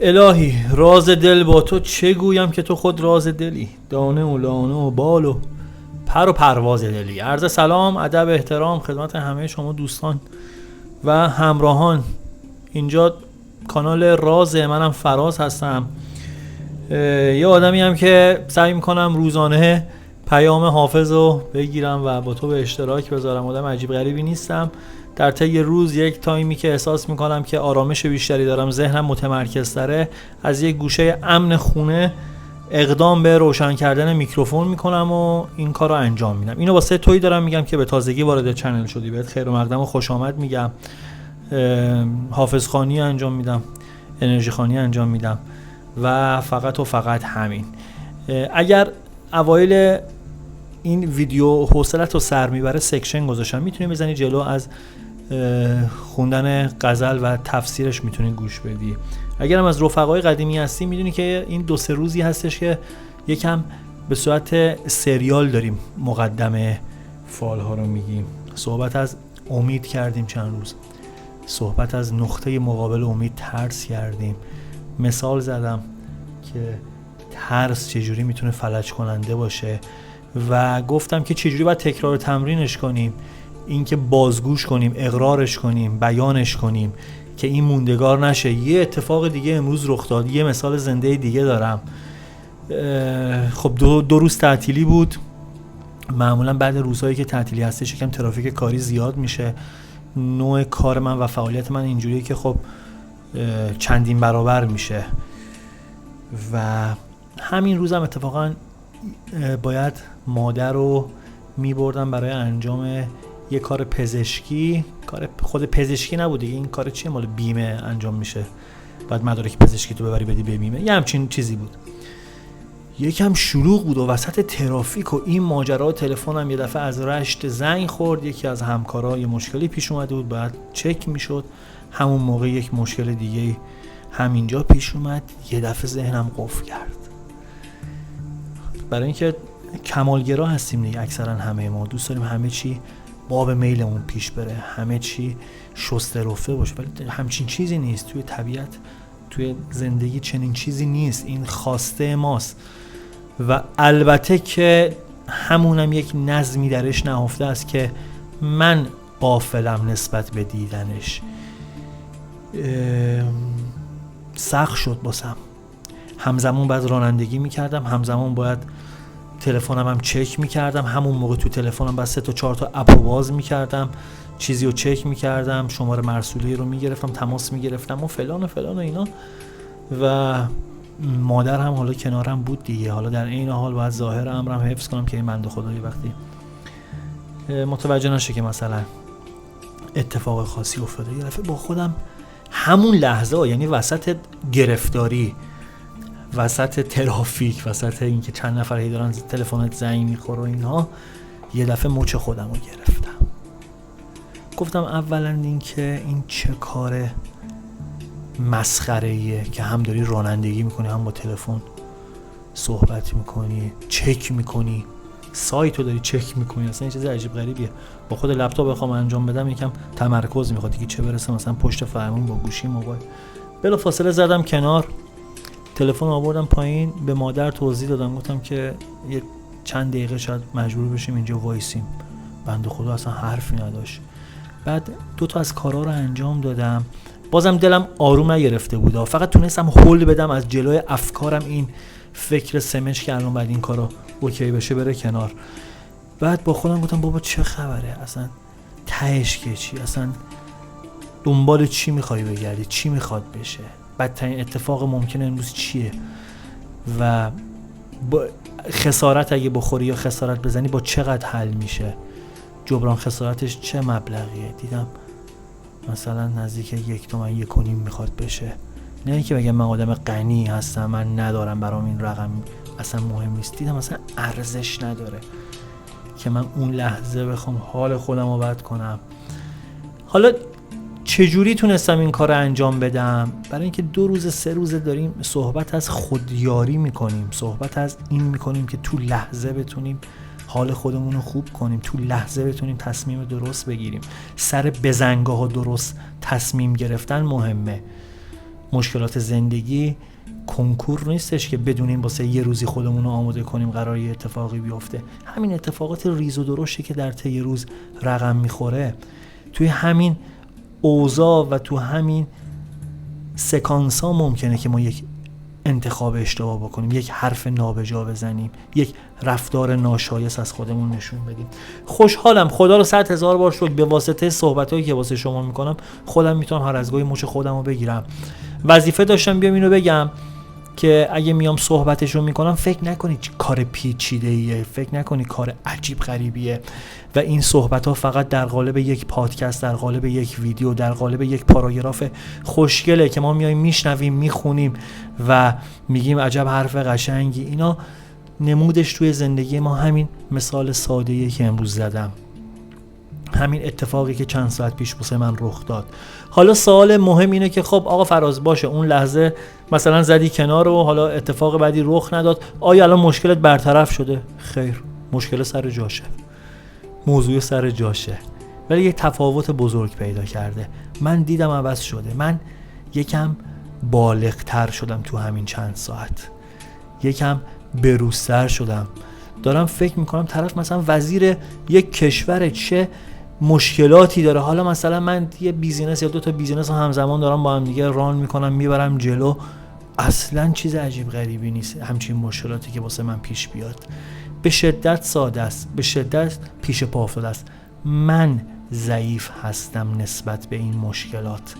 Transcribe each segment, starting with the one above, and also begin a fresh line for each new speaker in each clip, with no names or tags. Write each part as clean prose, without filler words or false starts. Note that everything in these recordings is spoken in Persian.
الهی راز دل با تو چه گویم که تو خود راز دلی، دانه و لانه و بال و پر و پرواز دلی. عرض سلام، ادب، احترام خدمت همه شما دوستان و همراهان. اینجا کانال راز، منم فراز هستم. یه آدمی هم که سعی میکنم روزانه پیام حافظ رو بگیرم و با تو به اشتراک بذارم. آدم عجیب غریبی نیستم. در طی روز یک تایمی که احساس میکنم که آرامش بیشتری دارم، ذهنم متمرکزتره، از یک گوشه امن خونه اقدام به روشن کردن میکروفون میکنم و این کار رو انجام میدم. اینو واسه تویی دارم میگم که به تازگی وارد چنل شدی، بهت خیر و مقدم و خوش آمد میگم. حافظ خوانی انجام میدم، انرژی خوانی انجام میدم و فقط همین. اگر اوایل این ویدیو حوصلت رو سر میبره، سکشن گذاشتم، میتونی بزنی جلو، از خوندن غزل و تفسیرش میتونی گوش بدی. اگر هم از رفقای قدیمی هستی، میدونی که این 2-3 روزی هستش که یکم به صورت سریال داریم مقدمه فال ها رو میگیم. صحبت از امید کردیم چند روز، صحبت از نقطه مقابل امید ترس کردیم، مثال زدم که ترس چجوری میتونه فلج کننده باشه و گفتم که چجوری باید تکرار و تمرینش کنیم، اینکه بازگوش کنیم، اقرارش کنیم، بیانش کنیم که این موندگار نشه. یه اتفاق دیگه امروز رخ داد، یه مثال زنده دیگه دارم. خب دو روز تعطیلی بود. معمولا بعد روزهایی که تعطیلی هستش یکم ترافیک کاری زیاد میشه. نوع کار من و فعالیت من اینجوریه که خب چندین برابر میشه و همین روزم اتفاقا باید مادر رو میبردم برای انجام یه کار پزشکی. کار خود پزشکی نبود دیگه، این کار چیه، مال بیمه انجام میشه، بعد مدارک پزشکی تو ببری بدی به بیمه، یه همچین چیزی بود. یکم شلوغ بود و وسط ترافیک و این ماجرا، تلفنم یه دفعه از رشت زنگ خورد. یکی از همکارا یه مشکلی پیش اومده بود، باید چک میشد. همون موقع یک مشکل دیگه همینجا پیش اومد، یه دفعه ذهنم قفل کرد. برای اینکه کمالگرا هستیم دیگه، اکثرا همه ما دوست داریم همه چی باب میلمون پیش بره، همه چی شسته رفته باشه، ولی همچین چیزی نیست توی طبیعت، توی زندگی چنین چیزی نیست. این خواسته ماست و البته که همونم یک نظمی درش نهفته است که من غافلم نسبت به دیدنش. سخت شد باسم، همزمان باید رانندگی میکردم، همزمان باید تلفنم هم چک میکردم، همون موقع تو تلفنم باید 3 تا 4 تا اپو باز میکردم، چیزی رو چک میکردم، شماره مرسولی رو میگرفتم، تماس میگرفتم و فلان و اینا. و مادر هم حالا کنارم بود دیگه. حالا در این حال باید ظاهر امرم حفظ کنم که این بنده خدایی وقتی متوجه نشه که مثلا اتفاق خاصی افتاده. یه دفعه با خودم همون لحظه، یعنی وسط گرفتاری، وسط ترافیک، وسط اینکه چند نفر هی دارن تلفنت زنگ میخوره و اینها، یه دفعه مچ خودم رو گرفتم. گفتم اولا اینکه این چه کار مسخره‌ایه که هم داری رانندگی میکنی، هم با تلفن صحبت میکنی، چک میکنی، سایتو داری چک میکنی. اصلا این چیز عجیب غریبیه. با خود لپتاپ بخوام انجام بدم یکم تمرکز میخواد دیگه، چه برسه مثلا پشت فرمون با گوشی موبایل. بلا فاصله زدم کنار، تلفن آوردم پایین، به مادر توضیح دادم، گفتم که یه چند دقیقه شاید مجبور بشیم اینجا وایسیم. بنده خدا اصلا حرفی نداشت. بعد 2 تا از کارا رو انجام دادم، بازم دلم آروم نگرفته بود، فقط تونستم هول بدم از جلوی افکارم این فکر سمج که الان بعد این کارا اوکی بشه بره کنار. بعد با خودم گفتم بابا چه خبره، اصلا تهش که چی، اصلا دنبال چی میخوای بگردی، چی میخواد بشه، بدترین اتفاق ممکنه امروز چیه و با خسارت اگه بخوری یا خسارت بزنی با چقدر حل میشه، جبران خسارتش چه مبلغیه. دیدم مثلا نزدیک 1 تومن 1.5 میخواد بشه. نه اینکه بگم من آدم غنی هستم، من ندارم برام این رقم اصلا مهم نیست. دیدم اصلا ارزش نداره که من اون لحظه بخوام حال خودم رو بد کنم. حالا چجوری تونستم این کار رو انجام بدم؟ برای اینکه 2-3 روز داریم صحبت از خودیاری میکنیم، صحبت از این میکنیم که تو لحظه بتونیم حال خودمون رو خوب کنیم، تو لحظه بتونیم تصمیم درست بگیریم. سر بزنگاه ها درست تصمیم گرفتن مهمه. مشکلات زندگی کنکور نیستش که بدونیم واسه یه روزی خودمون رو آماده کنیم قراره یه اتفاقی بیفته. همین اتفاقات ریز و درشتی که در طی روز رقم میخوره، توی همین اوضاع و تو همین سکانس ها ممکنه که ما یک انتخاب اشتباه بکنیم، یک حرف نابجا بزنیم، یک رفتار ناشایست از خودمون نشون بدیم. خوشحالم، خدا رو 100,000 بار شکر، به واسطه صحبتایی که واسه شما میکنم خودم میتونم هر از گاهی مچ خودم رو بگیرم. وظیفه داشتم بیام اینو بگم که اگه میام صحبتشو میکنم فکر نکنید کار پیچیده‌ایه، فکر نکنید کار عجیب غریبیه و این صحبت ها فقط در قالب یک پادکست، در قالب یک ویدیو، در قالب یک پاراگراف خوشگله که ما میایم میشنویم، میخونیم و میگیم عجب حرف قشنگی. اینا نمودش توی زندگی ما همین مثال ساده‌ایه که امروز زدم، همین اتفاقی که چند ساعت پیش واسه من رخ داد. حالا سوال مهم اینه که خب آقا فراز باشه، اون لحظه مثلا زدی کنار و حالا اتفاق بعدی رخ نداد، آیا الان مشکلت برطرف شده؟ خیر، مشکل سر جاشه، موضوع سر جاشه، ولی یک تفاوت بزرگ پیدا کرده. من دیدم عوض شده، من یکم بالغتر شدم تو همین چند ساعت، یکم بروزتر شدم. دارم فکر میکنم طرف مثلا وزیر یک کشور چه مشکلاتی داره، حالا مثلا من یه بیزینس یا 2 تا بیزینس همزمان دارم با هم دیگه ران میکنم، میبرم جلو، اصلا چیز عجیب غریبی نیست همچین مشکلاتی که واسه من پیش بیاد. به شدت ساده است، به شدت پیش پا افتاده است. من ضعیف هستم نسبت به این مشکلات،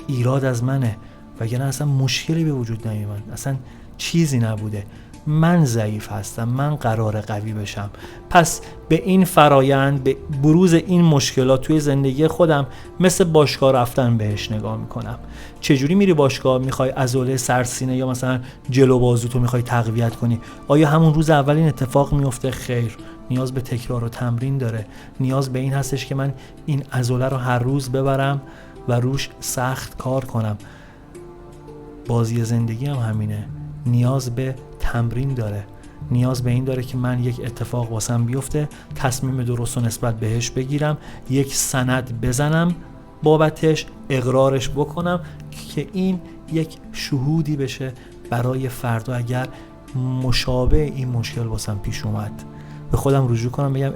ایراد از منه، وگرنه اصلا مشکلی به وجود نمیاد، اصلا چیزی نبوده. من ضعیف هستم، من قرار قوی بشم. پس به این فرایند، به بروز این مشکلات توی زندگی خودم مثل باشگاه رفتن بهش نگاه میکنم. چجوری میری باشگاه؟ میخوای عضله سرسینه یا مثلا جلو بازوتو میخوای تقویت کنی، آیا همون روز اول این اتفاق میفته؟ خیر، نیاز به تکرار و تمرین داره. نیاز به این هستش که من این عضله رو هر روز ببرم و روش سخت کار کنم. بازی زندگی هم همینه، نیاز به تمرین داره، نیاز به این داره که من یک اتفاق واسم بیفته، تصمیم درست و نسبت بهش بگیرم، یک سند بزنم بابتش، اقرارش بکنم که این یک شهودی بشه برای فردا اگر مشابه این مشکل واسم پیش اومد، به خودم رجوع کنم بگم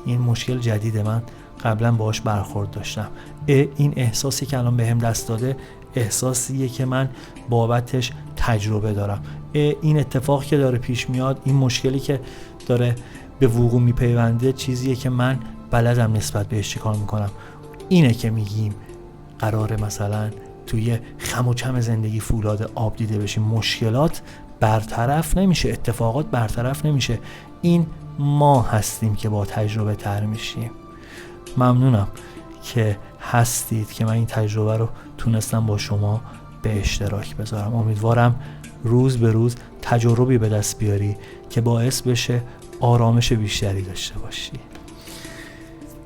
این مشکل جدیده، من قبلا باهاش برخورد داشتم، این احساسی که الان بهم دست داده احساسیه که من بابتش تجربه دارم، این اتفاق که داره پیش میاد، این مشکلی که داره به وقوع میپیونده چیزیه که من بلدم نسبت بهش چیکار میکنم. اینه که میگیم قراره مثلا توی خم و چم زندگی فولاد آب دیده بشیم، مشکلات برطرف نمیشه، اتفاقات برطرف نمیشه، این ما هستیم که با تجربه تر میشیم. ممنونم که هستید که من این تجربه رو تونستم با شما به اشتراک بذارم. امیدوارم روز به روز تجربی به دست بیاری که باعث بشه آرامش بیشتری داشته باشی.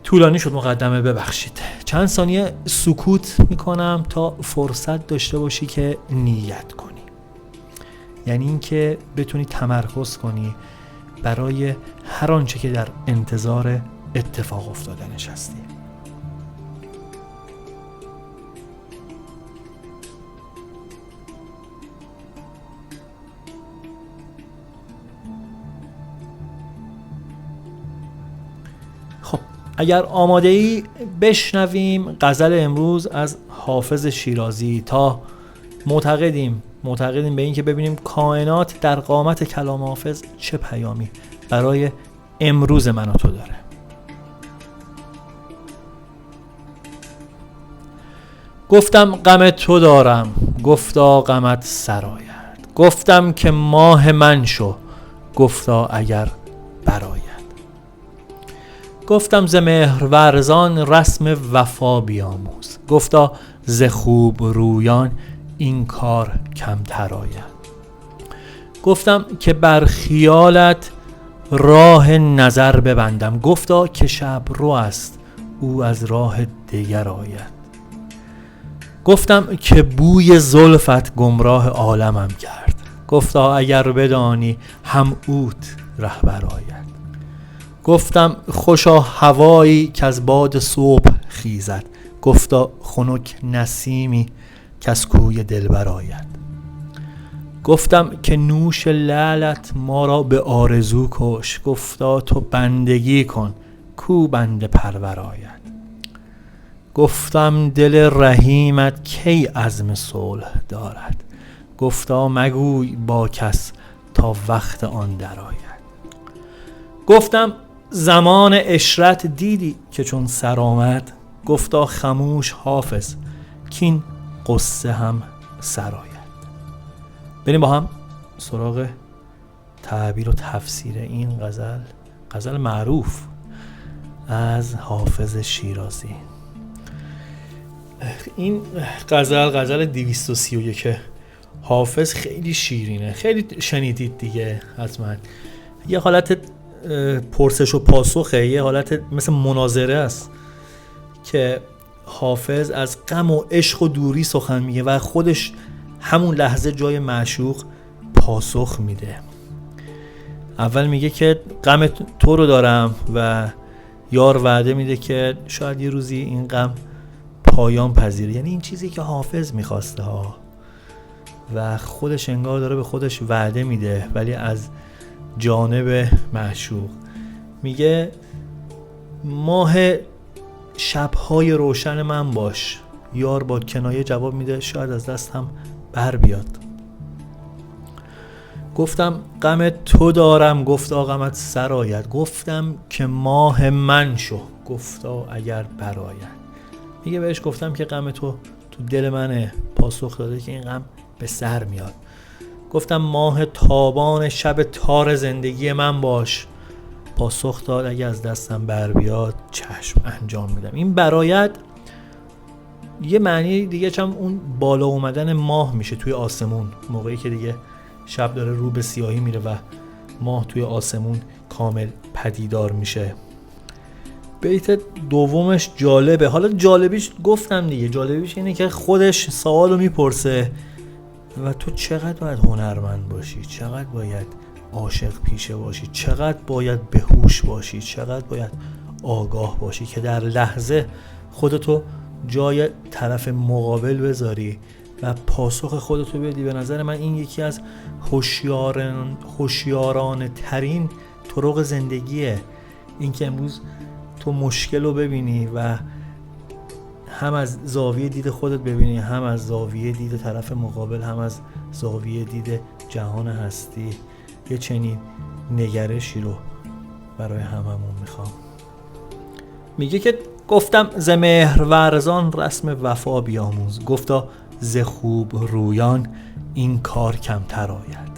طولانی شد مقدمه، ببخشید. چند ثانیه سکوت میکنم تا فرصت داشته باشی که نیت کنی، یعنی این که بتونی تمرکز کنی برای هر آنچه که در انتظار اتفاق افتادنش هستی. خب اگر آماده ای بشنویم غزل امروز از حافظ شیرازی تا معتقدیم به این که ببینیم کائنات در قامت کلام حافظ چه پیامی برای امروز من و تو داره. گفتم غم تو دارم، گفتا غمت سرآید، گفتم که ماه من شو، گفتا اگر برآید. گفتم ز مهرورزان رسم وفا بیاموز، گفتا ز خوب رویان این کار کمتر آید. گفتم که بر خیالت راه نظر ببندم، گفتا که شب رو است او از راه دیگر آید. گفتم که بوی زلفت گمراه عالمم کرد، گفتا اگر بدانی هم اوت رهبر آید. گفتم خوشا هوایی که از باد صبح خیزد، گفتا خنک نسیمی کز کوی دلبر آید. گفتم که نوش لعلت ما را به آرزو کش. گفتا تو بندگی کن کو بنده پرور آید. گفتم دل رحیمت کی عزم صلح دارد. گفتا مگوی با کس تا وقت آن در آید. گفتم زمان عشرت دیدی که چون سر آمد. گفتا خموش حافظ کین قصه هم سر آید. بریم با هم سراغ تعبیر و تفسیر این غزل معروف از حافظ شیرازی. این غزل 231 حافظ خیلی شیرینه، خیلی شنیدید دیگه حتما. یه حالت پرسش و پاسخه، یه حالت مثل مناظره است که حافظ از غم و عشق و دوری سخن میگه و خودش همون لحظه جای معشوق پاسخ میده. اول میگه که غم تو رو دارم و یار وعده میده که شاید یه روزی این غم پایان پذیره. یعنی این چیزی که حافظ میخواسته ها و خودش انگار داره به خودش وعده میده، ولی از جانب معشوق. میگه ماه شبهای روشن من باش. یار با کنایه جواب میده شاید از دستم بر بیاد. گفتم غم تو دارم. گفتا غمت سر آید. گفتم که ماه من شو. گفتا اگر برآید. میگه بهش گفتم که غم تو دل منه. پاسخ داده که این غم به سر میاد. گفتم ماه تابان شب تار زندگی من باش. پاسخ داد اگه از دستم بر بیاد چشم انجام میدم. این برآید یه معنی دیگه هم اون بالا اومدن ماه میشه توی آسمون، موقعی که دیگه شب داره رو به سیاهی میره و ماه توی آسمون کامل پدیدار میشه. بیت دومش جالبه. حالا جالبیش گفتم دیگه، جالبیش اینه که خودش سوالو میپرسه و تو چقدر باید هنرمند باشی، چقدر باید عاشق پیشه باشی، چقدر باید بهوش باشی، چقدر باید آگاه باشی که در لحظه خودتو جای طرف مقابل بذاری و پاسخ خودتو بدی. به نظر من این یکی از هوشیارانه ترین طرق زندگیه. این که امروز تو مشکل رو ببینی و هم از زاویه دید خودت ببینی، هم از زاویه دید طرف مقابل، هم از زاویه دید جهان هستی. یه چنین نگرشی رو برای هممون میخوام. میگه که گفتم ز مهرورزان رسم وفا بیاموز. گفتا ز خوب رویان این کار کمتر آید.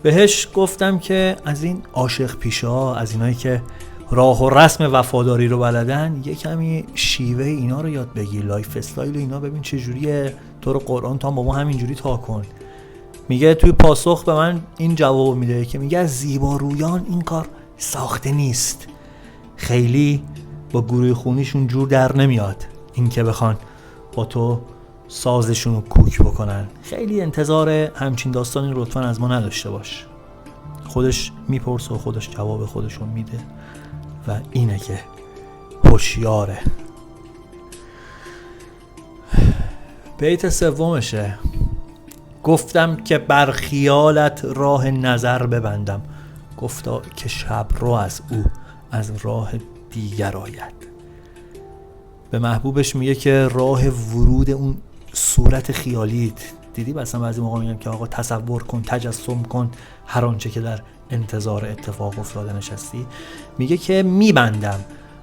بهش گفتم که از این عاشق پیشه ها، از اینایی که راه و رسم وفاداری رو بلدن، یه کمی شیوه اینا رو یاد بگیر، لایف استایل اینا ببین چه جوریه. تو رو قرآن تا با ما همینجوری تا کن. میگه توی پاسخ به من این جواب میده که میگه از زیبارویان این کار ساخته نیست، خیلی با گروه خونیشون جور در نمیاد این که بخوان با تو سازشون رو کوک بکنن. خیلی انتظار همچین داستانی لطفا از ما نداشته باش. خودش میپرسه و خودش جواب خودشو میده و اینه که هوشیاره. بیت سومشه. گفتم که بر خیالت راه نظر ببندم. گفتا که شب رو از او از راه دیگر آید. به محبوبش میگه که راه ورود اون صورت خیالیت دیدی. مثلا بعضی موقع میگم که آقا تصور کن، تجسم کن هر آنچه که در انتظار اتفاق افتاده نشستی. میگه که میبندم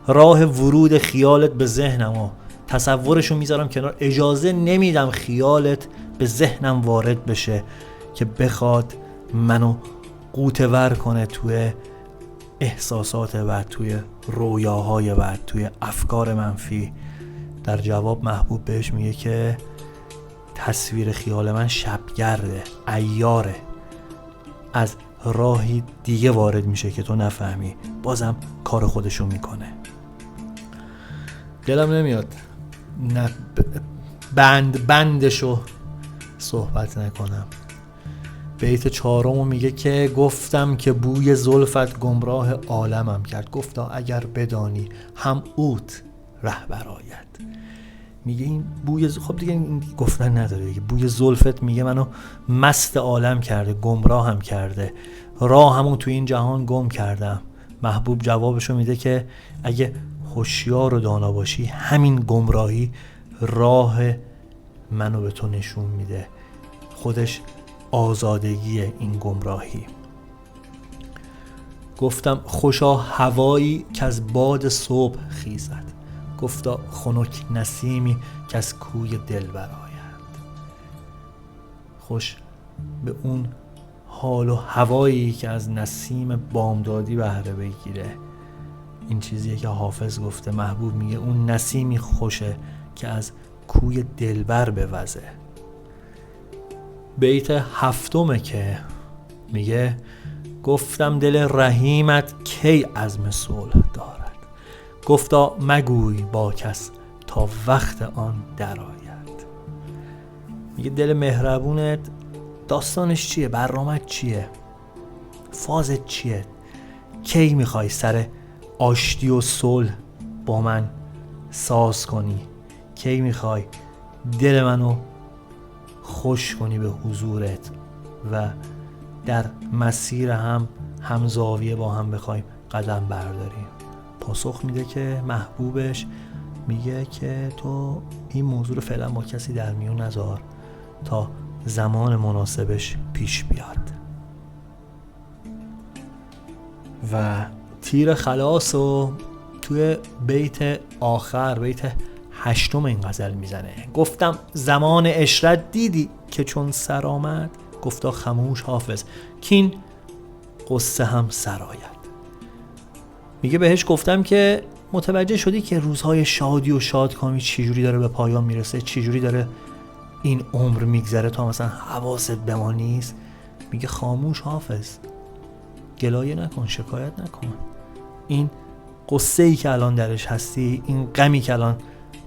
راه ورود خیالت به ذهنم و تصورشو میذارم کنار. اجازه نمیدم خیالت به ذهنم وارد بشه که بخواد منو غوطه‌ور کنه توی احساسات بد، توی رویاهای بد، توی افکار منفی. در جواب محبوب بهش میگه که تصویر خیال من شبگرده، عیاره، از راهی دیگه وارد میشه که تو نفهمی، بازم کار خودشو میکنه. دلم نمیاد نه بندشو صحبت نکنم. بیت چهارمو میگه که گفتم که بوی زلفت گمراه عالمم کرد. گفتا اگر بدانی هم اوت رهبر آید. میگه این بوی خب دیگه این گفتن نداره دیگه. بوی زلفت میگه منو مست عالم کرده، گمراه هم کرده، راه همون تو این جهان گم کردم. محبوب جوابشو میده که اگه هوشیار و دانا باشی همین گمراهی راه منو به تو نشون میده، خودش آزادگی این گمراهی. گفتم خوشا هوایی که از باد صبح خیزد، گفتا خنک نسیمی که از کوی دل برآید. خوش به اون حال و هوایی که از نسیم بامدادی بهره بگیره. این چیزیه که حافظ گفته. محبوب میگه اون نسیمی خوشه که از کوی دلبر بوزه. بیت هفتمه که میگه گفتم دل رحیمت کی عزم صلح دارد، گفتا مگوی با کس تا وقت آن درآید. میگه دل مهربونت داستانش چیه؟ برنامه‌ت چیه؟ فازت چیه؟ کی میخوای سر آشتی و صلح با من ساز کنی؟ کی میخوای دل منو خوش کنی به حضورت و در مسیر همزاویه با هم بخوایم قدم برداریم؟ پاسخ میده که محبوبش میگه که تو این موضوع رو فعلا با کسی در میون نذار تا زمان مناسبش پیش بیاد. و تیر خلاص رو توی بیت آخر، بیت 8 این غزل میزنه. گفتم زمان عشرت دیدی که چون سر آمد، گفتا خموش حافظ کین قصه هم سرآید. میگه بهش گفتم که متوجه شدی که روزهای شادی و شادکامی چجوری داره به پایان میرسه، چجوری داره این عمر میگذره تا مثلا حواست به ما نیست؟ میگه خاموش حافظ، گلایه نکن، شکایت نکن. این قصه‌ای که الان درش هستی، این غمی که الان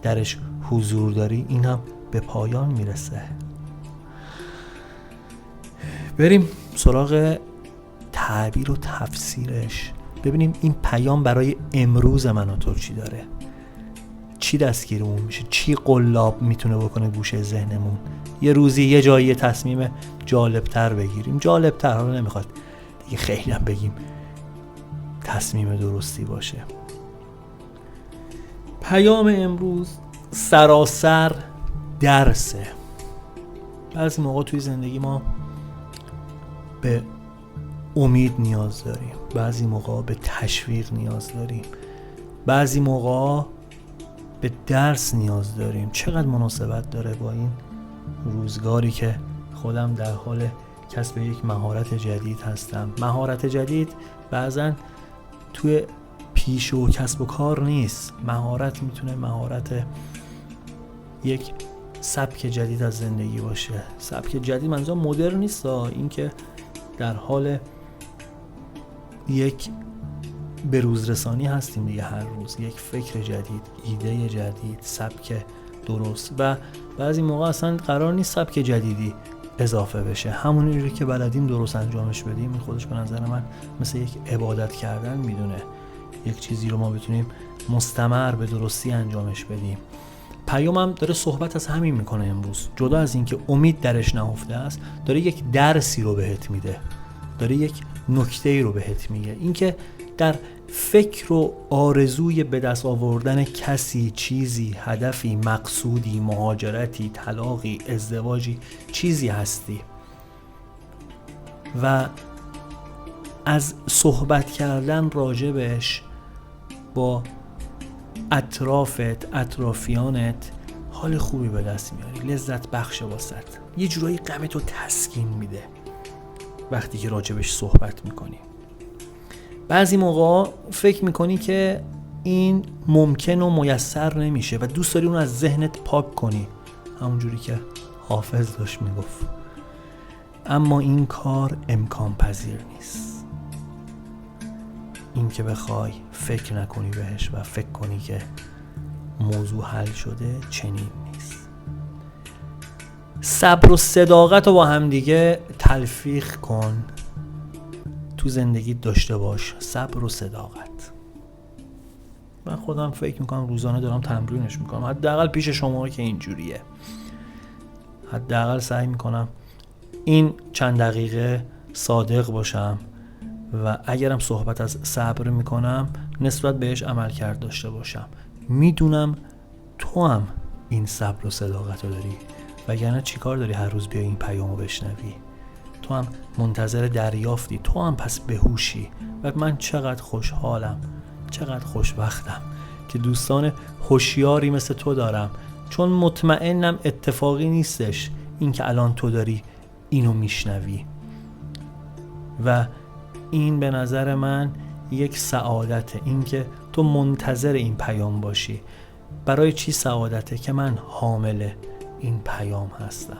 درش حضور داری، این هم به پایان میرسه. بریم سراغ تعبیر و تفسیرش، ببینیم این پیام برای امروز من و تو چی داره، چی دستگیرمون میشه، چی قلاب میتونه بکنه گوشه ذهنمون. یه روزی یه جایی تصمیم جالبتر بگیریم، جالبتر، حالا نمیخواد دیگه خیلی هم بگیم تصمیم درستی باشه. پیام امروز سراسر درسه. بعضی موقع توی زندگی ما به امید نیاز داریم، بعضی موقع به تشویق نیاز داریم، بعضی موقع به درس نیاز داریم. چقدر مناسبت داره با این روزگاری که خودم در حال کسب یک مهارت جدید هستم. مهارت جدید بعضن توی پیش و کسب و کار نیست. مهارت میتونه مهارت یک سبک جدید از زندگی باشه. سبک جدید منظورم مدرن نیست، این که در حال یک بروز رسانی هستیم دیگه، هر روز یک فکر جدید، ایده جدید، سبک درست. و بعضی موقع اصلا قرار نیست سبک جدیدی اضافه بشه، همونی که بلدیم درست انجامش بدیم. این خودش به نظر من مثل یک عبادت کردن میدونه، یک چیزی رو ما بتونیم مستمر به درستی انجامش بدیم. پیامم داره صحبت از همین میکنه امروز. جدا از این که امید درش نهفته است، داره یک درسی رو بهت میده، داره یک نکته‌ای رو بهت میگه. این که در فکر و آرزوی به دست آوردن کسی، چیزی، هدفی، مقصودی، مهاجرتی، طلاقی، ازدواجی، چیزی هستی و از صحبت کردن راجبش با اطرافت، اطرافیانت حال خوبی به دست میاری، لذت بخش واسط، یه جورایی غمتو تسکین میده وقتی که راجبش صحبت میکنی. بعضی موقع فکر میکنی که این ممکن و میسر نمیشه و دوست داری اون از ذهنت پاک کنی، همونجوری که حافظ داشت میگفت. اما این کار امکان پذیر نیست. این که بخوای فکر نکنی بهش و فکر کنی که موضوع حل شده، چنین نیست. صبر و صداقت رو با هم دیگه تلفیق کن، تو زندگی داشته باش صبر و صداقت. من خودم فکر میکنم روزانه دارم تمرینش میکنم، حداقل پیش شما که اینجوریه. حداقل سعی میکنم این چند دقیقه صادق باشم و اگرم صحبت از صبر میکنم نسبت بهش عمل کرد داشته باشم. میدونم تو هم این صبر و صداقت رو داری، وگرنه چی کار داری هر روز بیای این پیامو بشنوی؟ تو هم منتظر دریافتی، تو هم پس بهوشی. و من چقدر خوشحالم، چقدر خوشبختم که دوستان هوشیاری مثل تو دارم، چون مطمئنم اتفاقی نیستش این که الان تو داری اینو میشنوی و این به نظر من یک سعادته، این که تو منتظر این پیام باشی. برای چی سعادته؟ که من حامل این پیام هستم.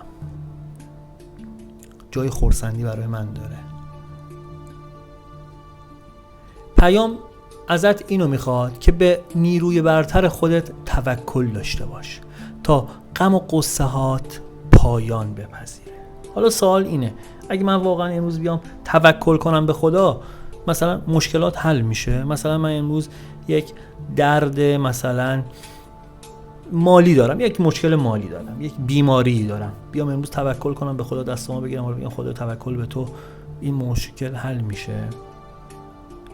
جای خرسندی برای من داره. پیام ازت اینو میخواد که به نیروی برتر خودت توکل داشته باش تا غم و قصه هات پایان بپذیره. حالا سوال اینه، اگه من واقعا امروز بیام توکل کنم به خدا، مثلا مشکلات حل میشه؟ مثلا من امروز یک درد مثلا مالی دارم، یک مشکل مالی دارم، یک بیماری دارم، بیام امروز توکل کنم به خدا، دستامو بگیرم و بگم خدا توکل به تو، این مشکل حل میشه؟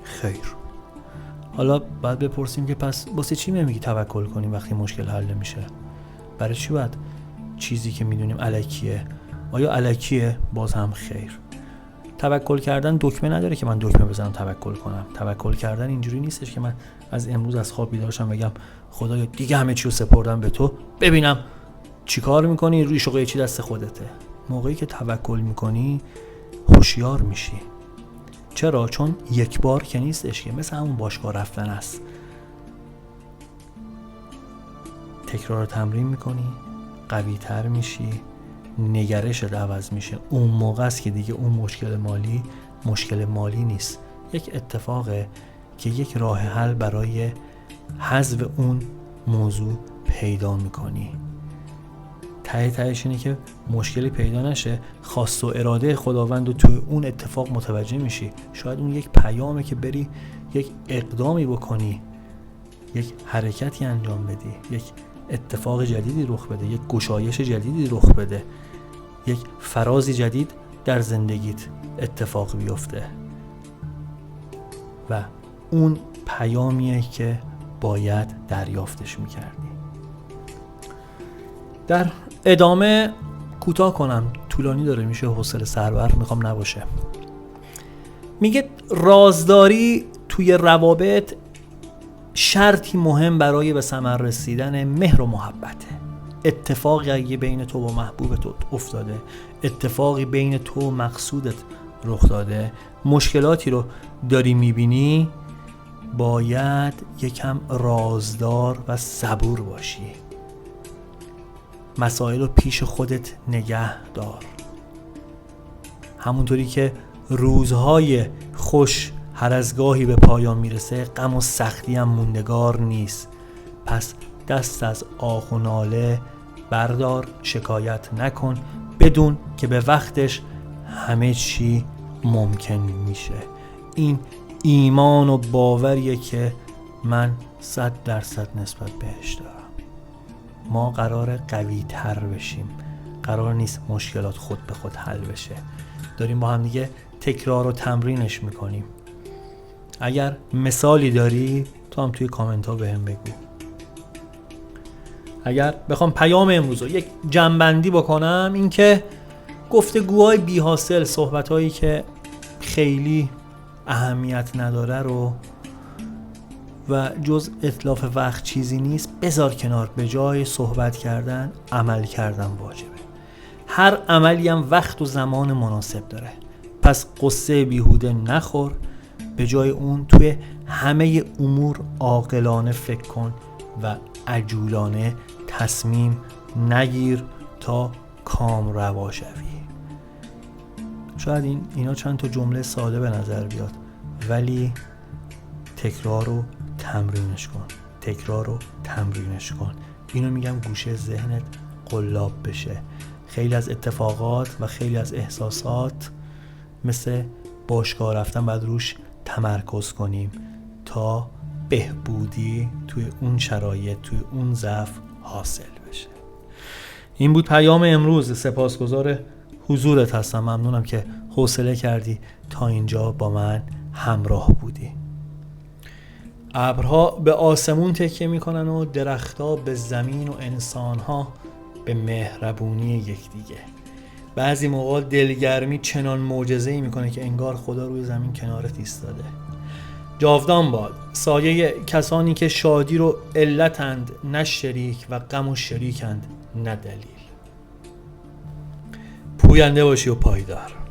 خیر. حالا باید بپرسیم که پس واسه چی نمیگی توکل کنیم وقتی مشکل حل نمیشه؟ برای چی باید چیزی که میدونیم الکیه؟ آیا الکیه؟ باز هم خیر. توکل کردن دکمه نداره که من دکمه بزنم توکل کنم. توکل کردن اینجوری نیستش که من از امروز از خواب بیدار شم بگم خدایا دیگه همه چی رو سپردم به تو، ببینم چی کار میکنی، روی شغل چی دست خودته. موقعی که توکل میکنی هوشیار میشی. چرا؟ چون یک بار که نیستش، که مثل همون باشگاه رفتن است. تکرار تمرین میکنی، قوی تر میشی، نگرشت عوض میشه. اون موقع است که دیگه اون مشکل مالی نیست، یک اتفاقه که یک راه حل برای حذف اون موضوع پیدا میکنی. تهش اینه که مشکلی پیدا نشه، خواست و اراده خداوند رو توی اون اتفاق متوجه میشی. شاید اون یک پیامه که بری یک اقدامی بکنی، یک حرکتی انجام بدی، یک اتفاق جدیدی رخ بده، یک گشایش جدیدی رخ بده، یک فرازی جدید در زندگیت اتفاق بیفته و اون پیامیه که باید دریافتش میکردی. در ادامه کوتاه کنم، طولانی داره میشه، حوصله سربر میخوام نباشه. میگه رازداری توی روابط شرطی مهم برای به ثمر رسیدن مهر و محبته. اتفاقی اگه بین تو و محبوب تو افتاده، اتفاقی بین تو و مقصودت رخ داده، مشکلاتی رو داری میبینی، باید یکم رازدار و صبور باشی. مسائل رو پیش خودت نگه دار. همونطوری که روزهای خوش هر از گاهی به پایان میرسه، غم و سختی هم موندگار نیست. پس دست از آه و ناله بردار، شکایت نکن، بدون که به وقتش همه چی ممکن میشه. این ایمان و باوریه که من 100% نسبت بهش دارم. ما قراره قوی تر بشیم، قرار نیست مشکلات خود به خود حل بشه. داریم با هم دیگه تکرار و تمرینش میکنیم. اگر مثالی داری تو هم توی کامنت ها بهم بگو. اگر بخوام پیام امروز رو یک جمع‌بندی بکنم، این که گفتگوهای بی حاصل، صحبتهایی که خیلی اهمیت نداره رو و جز اتلاف وقت چیزی نیست بذار کنار. به جای صحبت کردن عمل کردن واجبه. هر عملی هم وقت و زمان مناسب داره. پس قصه بیهوده نخور، به جای اون توی همه امور عاقلانه فکر کن و عجولانه تصمیم نگیر تا کام روا شوی. شاید اینا چند تا جمله ساده به نظر بیاد، ولی تکرار و تمرینش کن، تکرار و تمرینش کن. اینو میگم گوشه ذهنت قلاب بشه. خیلی از اتفاقات و خیلی از احساسات مثل باشگاه رفتن باید روش تمرکز کنیم تا بهبودی توی اون شرایط، توی اون ضعف حاصل بشه. این بود پیام امروز. سپاسگزار حضورت هستم. ممنونم که حوصله کردی تا اینجا با من همراه بودی. ابرها به آسمون تکیه میکنن و درختها به زمین و انسانها به مهربونی یکدیگه. بعضی موقع دلگرمی چنان معجزه‌ای میکنه که انگار خدا روی زمین کنارت ایستاده. جاودان باد سایه کسانی که شادی رو علتند نه شریک و غم و شریکند نه دلیل. پوینده باشی و پایدار.